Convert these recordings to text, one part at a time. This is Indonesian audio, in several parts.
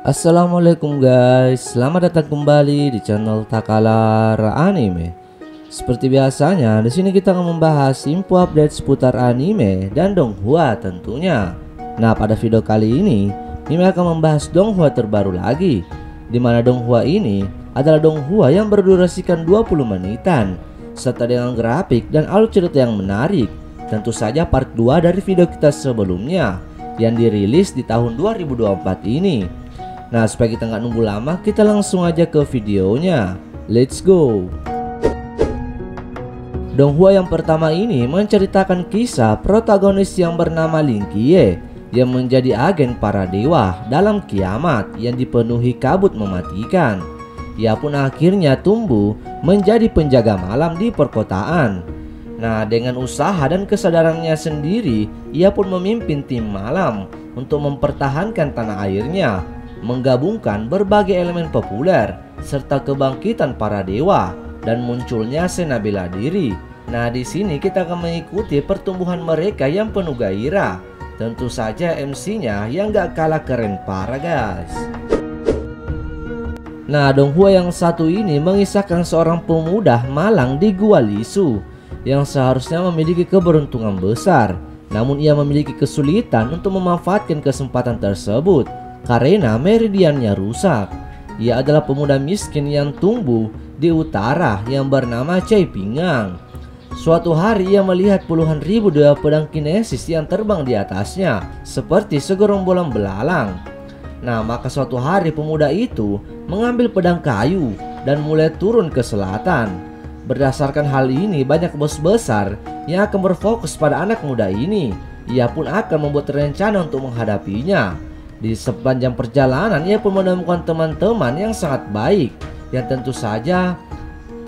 Assalamualaikum guys, selamat datang kembali di channel Takalar Anime. Seperti biasanya, di sini kita akan membahas info update seputar anime dan donghua tentunya. Nah, pada video kali ini, Mime akan membahas donghua terbaru lagi, di mana donghua ini adalah donghua yang berdurasikan 20 menitan, serta dengan grafik dan alur cerita yang menarik. Tentu saja part 2 dari video kita sebelumnya, yang dirilis di tahun 2024 ini. Nah, supaya kita nggak nunggu lama, kita langsung aja ke videonya. Let's go. Donghua yang pertama ini menceritakan kisah protagonis yang bernama Lin Qiye yang menjadi agen para dewa dalam kiamat yang dipenuhi kabut mematikan. Ia pun akhirnya tumbuh menjadi penjaga malam di perkotaan. Nah, dengan usaha dan kesadarannya sendiri, ia pun memimpin tim malam untuk mempertahankan tanah airnya, menggabungkan berbagai elemen populer serta kebangkitan para dewa dan munculnya sena bela diri. Nah, di sini kita akan mengikuti pertumbuhan mereka yang penuh gairah. Tentu saja MC-nya yang gak kalah keren parah guys. Nah, donghua yang satu ini mengisahkan seorang pemuda malang di Gua Lisu yang seharusnya memiliki keberuntungan besar, namun ia memiliki kesulitan untuk memanfaatkan kesempatan tersebut karena meridiannya rusak. Ia adalah pemuda miskin yang tumbuh di utara yang bernama Cai Pingang. Suatu hari ia melihat puluhan ribu dewa pedang kinesis yang terbang di atasnya seperti segerombolan belalang. Nah, maka suatu hari pemuda itu mengambil pedang kayu dan mulai turun ke selatan. Berdasarkan hal ini, banyak bos besar yang akan berfokus pada anak muda ini. Ia pun akan membuat rencana untuk menghadapinya. Di sepanjang perjalanan ia pun menemukan teman-teman yang sangat baik, yang tentu saja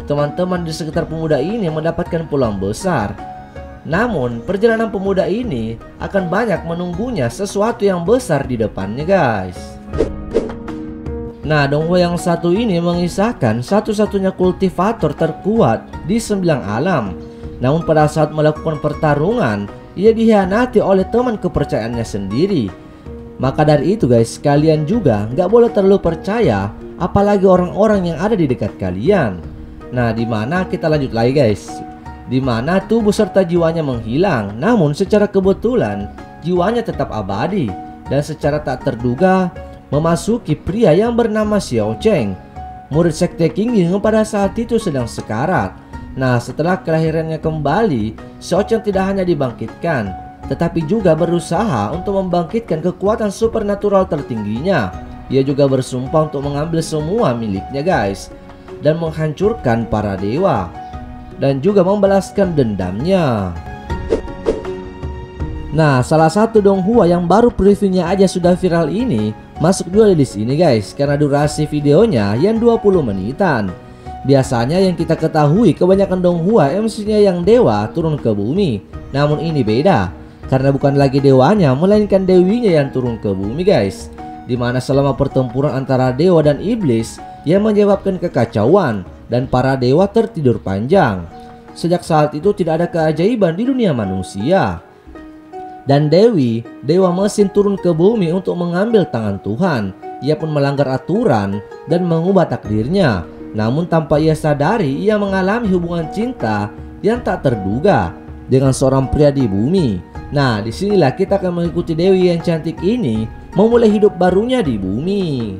teman-teman di sekitar pemuda ini mendapatkan peluang besar. Namun perjalanan pemuda ini akan banyak menunggunya sesuatu yang besar di depannya guys. Nah, donghua yang satu ini mengisahkan satu-satunya kultivator terkuat di 9 alam. Namun pada saat melakukan pertarungan, ia dikhianati oleh teman kepercayaannya sendiri. Maka dari itu guys, kalian juga nggak boleh terlalu percaya apalagi orang-orang yang ada di dekat kalian. Nah, dimana kita lanjut lagi guys, dimana tubuh serta jiwanya menghilang, namun secara kebetulan jiwanya tetap abadi. Dan secara tak terduga memasuki pria yang bernama Xiao Cheng, murid sekte King Ying pada saat itu sedang sekarat. Nah, setelah kelahirannya kembali, Xiao Cheng tidak hanya dibangkitkan, tetapi juga berusaha untuk membangkitkan kekuatan supernatural tertingginya. Ia juga bersumpah untuk mengambil semua miliknya guys, dan menghancurkan para dewa, dan juga membalaskan dendamnya. Nah, salah satu donghua yang baru previewnya aja sudah viral ini masuk juga di sini guys, karena durasi videonya yang 20 menitan. Biasanya yang kita ketahui kebanyakan donghua MC-nya yang dewa turun ke bumi, namun ini beda. Karena bukan lagi dewanya, melainkan dewinya yang turun ke bumi guys. Dimana selama pertempuran antara dewa dan iblis yang menyebabkan kekacauan dan para dewa tertidur panjang. Sejak saat itu tidak ada keajaiban di dunia manusia. Dan Dewi, dewa mesin turun ke bumi untuk mengambil tangan Tuhan. Ia pun melanggar aturan dan mengubah takdirnya. Namun tanpa ia sadari, ia mengalami hubungan cinta yang tak terduga dengan seorang pria di bumi. Nah, disinilah kita akan mengikuti Dewi yang cantik ini memulai hidup barunya di bumi.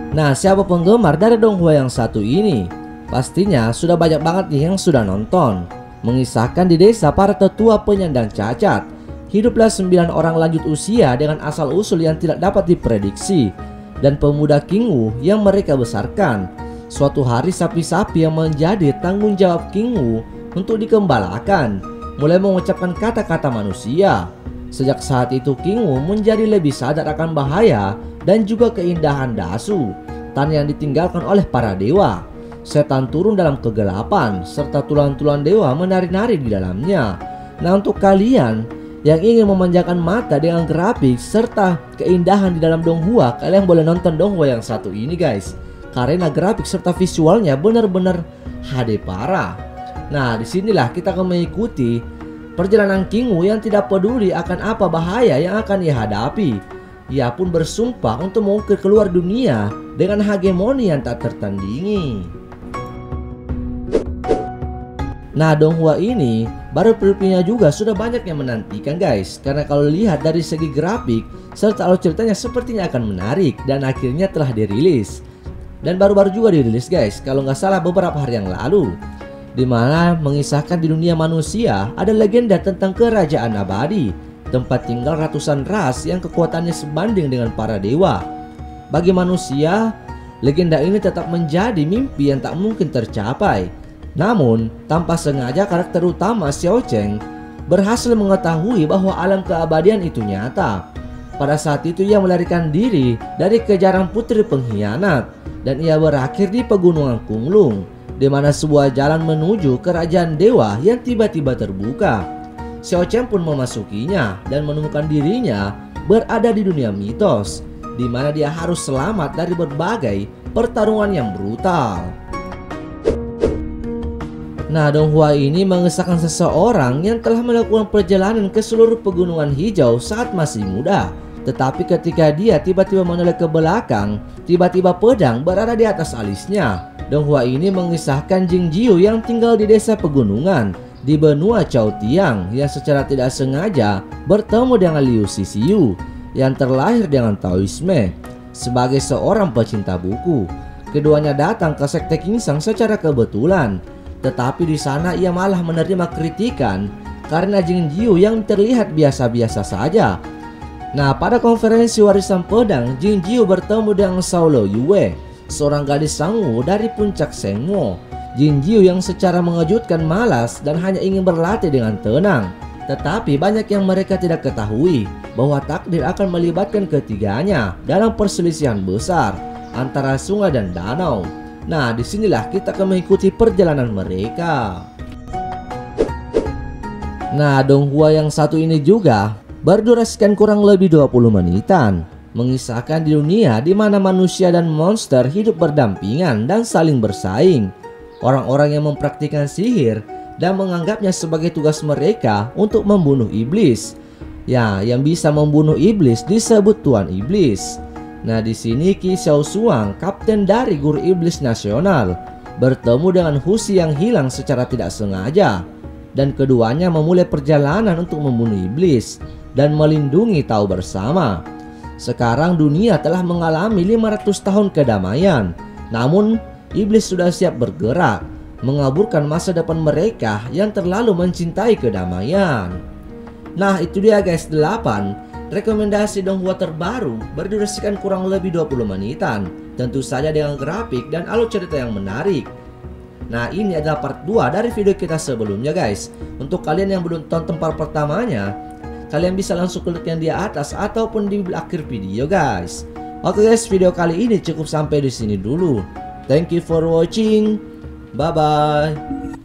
Nah, siapa penggemar dari donghua yang satu ini? Pastinya sudah banyak banget nih yang sudah nonton. Mengisahkan di desa para tetua penyandang cacat, hiduplah 9 orang lanjut usia dengan asal-usul yang tidak dapat diprediksi, dan pemuda King Wu yang mereka besarkan. Suatu hari sapi-sapi yang menjadi tanggung jawab King Wu untuk dikembalakan mulai mengucapkan kata-kata manusia. Sejak saat itu King Wu menjadi lebih sadar akan bahaya dan juga keindahan Dasu, tanah yang ditinggalkan oleh para dewa. Setan turun dalam kegelapan serta tulang-tulang dewa menari-nari di dalamnya. Nah, untuk kalian yang ingin memanjakan mata dengan grafik serta keindahan di dalam donghua, kalian boleh nonton donghua yang satu ini guys, karena grafik serta visualnya benar-benar HD parah. Nah, disinilah kita akan mengikuti perjalanan King Wu yang tidak peduli akan apa bahaya yang akan ia hadapi. Ia pun bersumpah untuk mengukir keluar dunia dengan hegemoni yang tak tertandingi. Nah, Donghua ini baru preview-nya juga sudah banyak yang menantikan guys, karena kalau lihat dari segi grafik serta alur ceritanya sepertinya akan menarik dan akhirnya telah dirilis. Dan baru-baru juga dirilis guys, kalau nggak salah beberapa hari yang lalu, dimana mengisahkan di dunia manusia ada legenda tentang kerajaan abadi, tempat tinggal ratusan ras yang kekuatannya sebanding dengan para dewa. Bagi manusia, legenda ini tetap menjadi mimpi yang tak mungkin tercapai. Namun, tanpa sengaja karakter utama Xiao Cheng berhasil mengetahui bahwa alam keabadian itu nyata. Pada saat itu ia melarikan diri dari kejaran putri pengkhianat dan ia berakhir di pegunungan Kunlun, di mana sebuah jalan menuju kerajaan dewa yang tiba-tiba terbuka. Xiao Cheng pun memasukinya dan menemukan dirinya berada di dunia mitos, di mana dia harus selamat dari berbagai pertarungan yang brutal. Nah, Donghua ini mengisahkan seseorang yang telah melakukan perjalanan ke seluruh pegunungan hijau saat masih muda. Tetapi ketika dia tiba-tiba menoleh ke belakang, tiba-tiba pedang berada di atas alisnya. Donghua ini mengisahkan Jing Jiu yang tinggal di desa pegunungan di benua Chao Tiang yang secara tidak sengaja bertemu dengan Liu Sisiu yang terlahir dengan Taoisme. Sebagai seorang pecinta buku, keduanya datang ke sekte Kingsang secara kebetulan. Tetapi di sana ia malah menerima kritikan karena Jing Jiu yang terlihat biasa-biasa saja. Nah, pada konferensi warisan pedang, Jing Jiu bertemu dengan Saulo Yue, seorang gadis sangu dari puncak Sengmo. Jing Jiu yang secara mengejutkan malas dan hanya ingin berlatih dengan tenang. Tetapi banyak yang mereka tidak ketahui bahwa takdir akan melibatkan ketiganya dalam perselisihan besar antara sungai dan danau. Nah, disinilah kita akan mengikuti perjalanan mereka. Nah, Donghua yang satu ini juga berdurasikan kurang lebih 20 menitan, mengisahkan di dunia di mana manusia dan monster hidup berdampingan dan saling bersaing. Orang-orang yang mempraktikkan sihir dan menganggapnya sebagai tugas mereka untuk membunuh iblis. Ya, yang bisa membunuh iblis disebut Tuan Iblis. Nah, di sini Qi Xiaoshuang, kapten dari Guru Iblis Nasional, bertemu dengan Husi yang hilang secara tidak sengaja, dan keduanya memulai perjalanan untuk membunuh iblis dan melindungi Tao bersama. Sekarang dunia telah mengalami 500 tahun kedamaian, namun iblis sudah siap bergerak, mengaburkan masa depan mereka yang terlalu mencintai kedamaian. Nah, itu dia guys 8 rekomendasi Donghua terbaru berdurasikan kurang lebih 20 menitan, tentu saja dengan grafik dan alur cerita yang menarik. Nah, ini adalah part 2 dari video kita sebelumnya guys. Untuk kalian yang belum tonton part pertamanya, kalian bisa langsung klik yang di atas ataupun di akhir video guys. Oke guys, video kali ini cukup sampai di sini dulu. Thank you for watching. Bye bye.